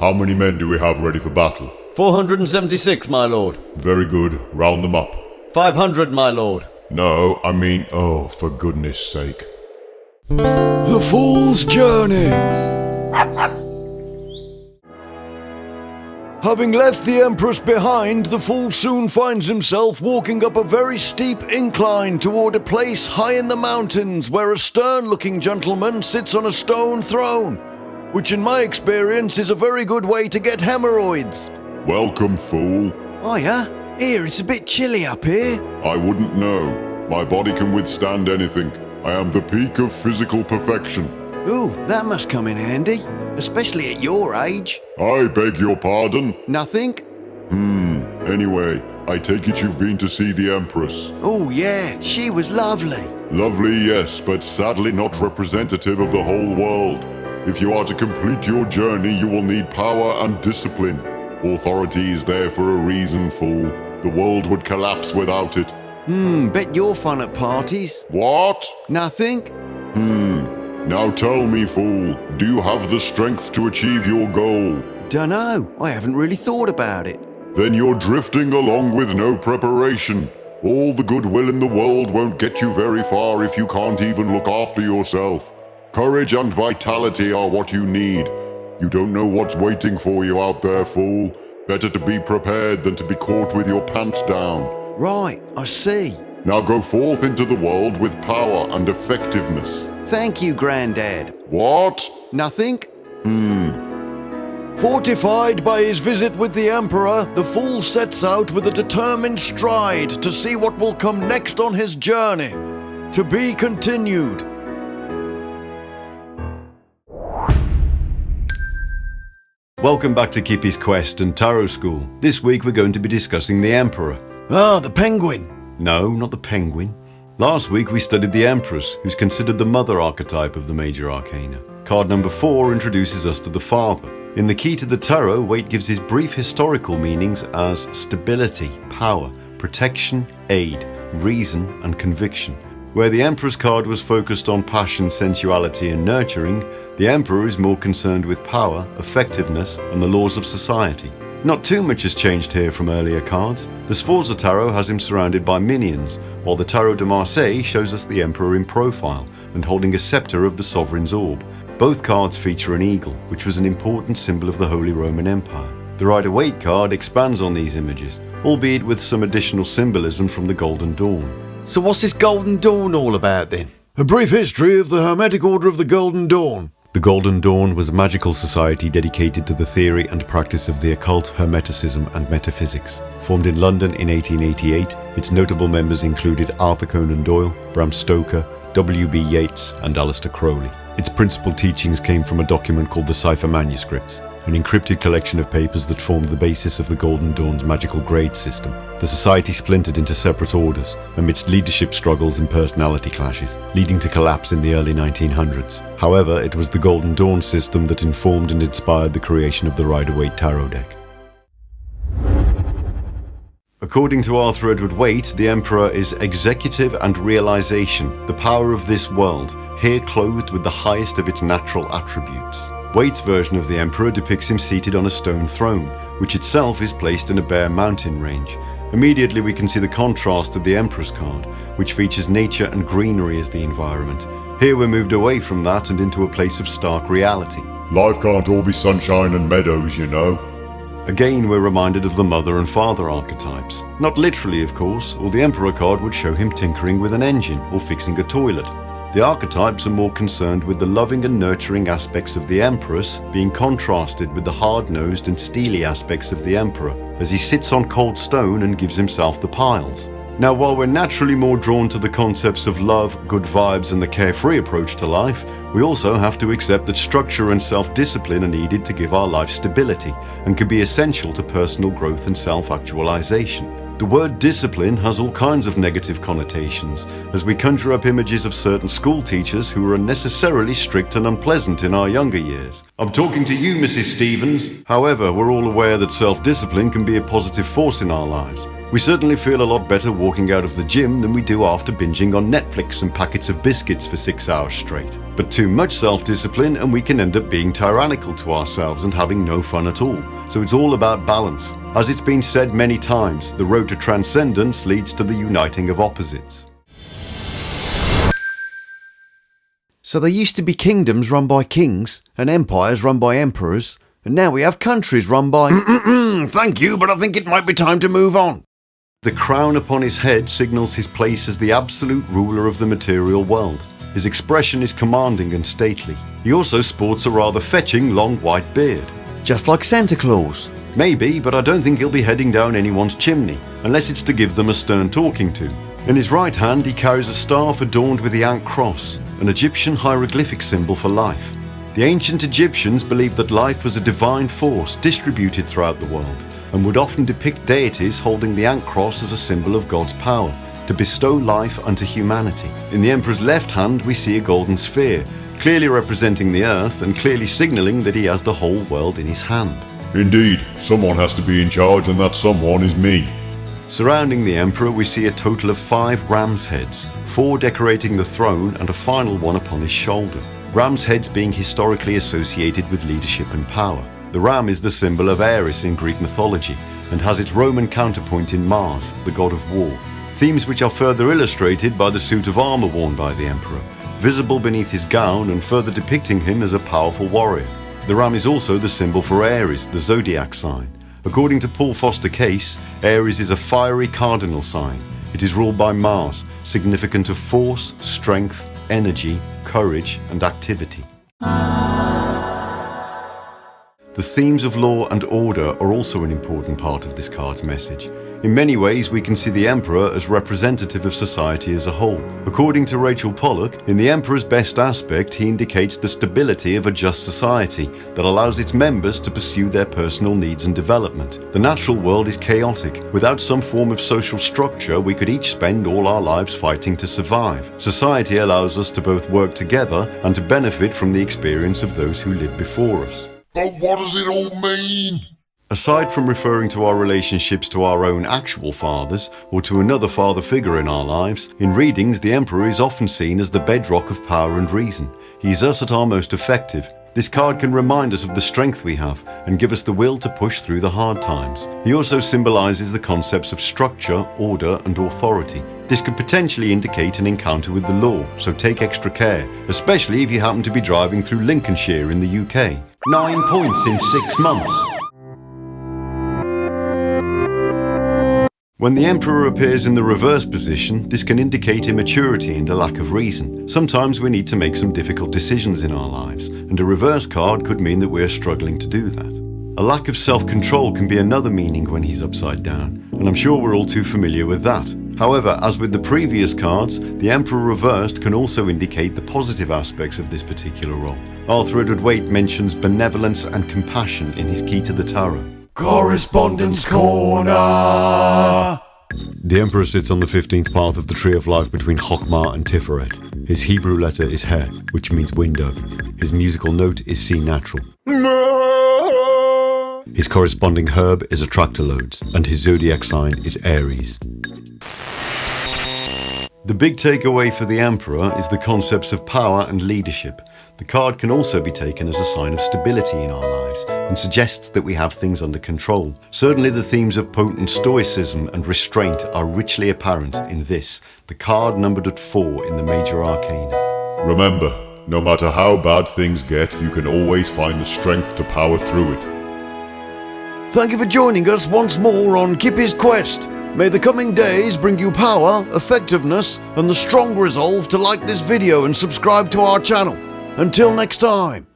How many men do we have ready for battle? 476, my lord. Very good. Round them up. 500, my lord. No, I mean, oh, for goodness sake. The Fool's Journey. Having left the Empress behind, the Fool soon finds himself walking up a very steep incline toward a place high in the mountains where a stern-looking gentleman sits on a stone throne, which in my experience is a very good way to get hemorrhoids. Welcome, fool. Hiya. Here, it's a bit chilly up here. I wouldn't know. My body can withstand anything. I am the peak of physical perfection. Ooh, that must come in handy, especially at your age. I beg your pardon? Nothing? Anyway, I take it you've been to see the Empress. Oh yeah, she was lovely. Lovely, yes, but sadly not representative of the whole world. If you are to complete your journey, you will need power and discipline. Authority is there for a reason, fool. The world would collapse without it. Bet you're fun at parties. What? Nothing? Now tell me, fool, do you have the strength to achieve your goal? Dunno, I haven't really thought about it. Then you're drifting along with no preparation. All the goodwill in the world won't get you very far if you can't even look after yourself. Courage and vitality are what you need. You don't know what's waiting for you out there, fool. Better to be prepared than to be caught with your pants down. Right, I see. Now go forth into the world with power and effectiveness. Thank you, Grandad. What? Nothing? Fortified by his visit with the Emperor, the Fool sets out with a determined stride to see what will come next on his journey. To be continued. Welcome back to Kippy's Quest and Tarot School. This week we're going to be discussing the Emperor. Ah, the penguin. No, not the penguin. Last week we studied the Empress, who's considered the mother archetype of the major arcana. Card number 4 introduces us to the father. In the Key to the Tarot, Waite gives his brief historical meanings as stability, power, protection, aid, reason, and conviction. Where the Emperor's card was focused on passion, sensuality, and nurturing, the Emperor is more concerned with power, effectiveness, and the laws of society. Not too much has changed here from earlier cards. The Sforza Tarot has him surrounded by minions, while the Tarot de Marseille shows us the Emperor in profile and holding a scepter of the Sovereign's orb. Both cards feature an eagle, which was an important symbol of the Holy Roman Empire. The Rider-Waite card expands on these images, albeit with some additional symbolism from the Golden Dawn. So what's this Golden Dawn all about then? A brief history of the Hermetic Order of the Golden Dawn. The Golden Dawn was a magical society dedicated to the theory and practice of the occult, hermeticism and metaphysics. Formed in London in 1888, its notable members included Arthur Conan Doyle, Bram Stoker, W.B. Yeats and Aleister Crowley. Its principal teachings came from a document called the Cipher Manuscripts, an encrypted collection of papers that formed the basis of the Golden Dawn's magical grade system. The society splintered into separate orders amidst leadership struggles and personality clashes, leading to collapse in the early 1900s. However, it was the Golden Dawn system that informed and inspired the creation of the Rider-Waite tarot deck. According to Arthur Edward Waite, the Emperor is executive and realization, the power of this world, here clothed with the highest of its natural attributes. Waite's version of the Emperor depicts him seated on a stone throne, which itself is placed in a bare mountain range. Immediately we can see the contrast to the Emperor's card, which features nature and greenery as the environment. Here we're moved away from that and into a place of stark reality. Life can't all be sunshine and meadows, you know. Again, we're reminded of the mother and father archetypes. Not literally, of course, or the Emperor card would show him tinkering with an engine or fixing a toilet. The archetypes are more concerned with the loving and nurturing aspects of the Empress being contrasted with the hard-nosed and steely aspects of the Emperor, as he sits on cold stone and gives himself the piles. Now, while we're naturally more drawn to the concepts of love, good vibes, and the carefree approach to life, we also have to accept that structure and self-discipline are needed to give our life stability and can be essential to personal growth and self-actualization. The word discipline has all kinds of negative connotations, as we conjure up images of certain school teachers who are unnecessarily strict and unpleasant in our younger years. I'm talking to you, Mrs. Stevens. However, we're all aware that self-discipline can be a positive force in our lives. We certainly feel a lot better walking out of the gym than we do after binging on Netflix and packets of biscuits for 6 hours straight. But too much self-discipline and we can end up being tyrannical to ourselves and having no fun at all. So it's all about balance. As it's been said many times, the road to transcendence leads to the uniting of opposites. So there used to be kingdoms run by kings, and empires run by emperors, and now we have countries run by... Thank you, but I think it might be time to move on. The crown upon his head signals his place as the absolute ruler of the material world. His expression is commanding and stately. He also sports a rather fetching long white beard. Just like Santa Claus. Maybe, but I don't think he'll be heading down anyone's chimney, unless it's to give them a stern talking to. In his right hand he carries a staff adorned with the Ant Cross, an Egyptian hieroglyphic symbol for life. The ancient Egyptians believed that life was a divine force distributed throughout the world, and would often depict deities holding the Ant Cross as a symbol of God's power, to bestow life unto humanity. In the Emperor's left hand we see a golden sphere, clearly representing the earth and clearly signalling that he has the whole world in his hand. Indeed, someone has to be in charge, and that someone is me. Surrounding the Emperor we see a total of 5 ram's heads, 4 decorating the throne and a final one upon his shoulder. Ram's heads being historically associated with leadership and power. The ram is the symbol of Ares in Greek mythology and has its Roman counterpoint in Mars, the god of war. Themes which are further illustrated by the suit of armour worn by the Emperor, visible beneath his gown and further depicting him as a powerful warrior. The ram is also the symbol for Aries, the zodiac sign. According to Paul Foster Case, Aries is a fiery cardinal sign. It is ruled by Mars, significant of force, strength, energy, courage and activity. The themes of law and order are also an important part of this card's message. In many ways we can see the Emperor as representative of society as a whole. According to Rachel Pollack, in the Emperor's best aspect he indicates the stability of a just society that allows its members to pursue their personal needs and development. The natural world is chaotic. Without some form of social structure we could each spend all our lives fighting to survive. Society allows us to both work together and to benefit from the experience of those who lived before us. But what does it all mean? Aside from referring to our relationships to our own actual fathers or to another father figure in our lives, in readings the Emperor is often seen as the bedrock of power and reason. He is us at our most effective. This card can remind us of the strength we have and give us the will to push through the hard times. He also symbolises the concepts of structure, order and authority. This could potentially indicate an encounter with the law, so take extra care, especially if you happen to be driving through Lincolnshire in the UK. 9 points in 6 months. When the Emperor appears in the reverse position, this can indicate immaturity and a lack of reason. Sometimes we need to make some difficult decisions in our lives, and a reverse card could mean that we are struggling to do that. A lack of self-control can be another meaning when he's upside down, and I'm sure we're all too familiar with that. However, as with the previous cards, the Emperor reversed can also indicate the positive aspects of this particular role. Arthur Edward Waite mentions benevolence and compassion in his Key to the Tarot. Correspondence Corner! The Emperor sits on the 15th path of the Tree of Life between Chokmah and Tiferet. His Hebrew letter is He, which means window. His musical note is C natural. His corresponding herb is Attractolodes, and his zodiac sign is Aries. The big takeaway for the Emperor is the concepts of power and leadership. The card can also be taken as a sign of stability in our lives and suggests that we have things under control. Certainly the themes of potent stoicism and restraint are richly apparent in this, the card numbered at 4 in the Major Arcana. Remember, no matter how bad things get, you can always find the strength to power through it. Thank you for joining us once more on Kippy's Quest. May the coming days bring you power, effectiveness, and the strong resolve to like this video and subscribe to our channel. Until next time.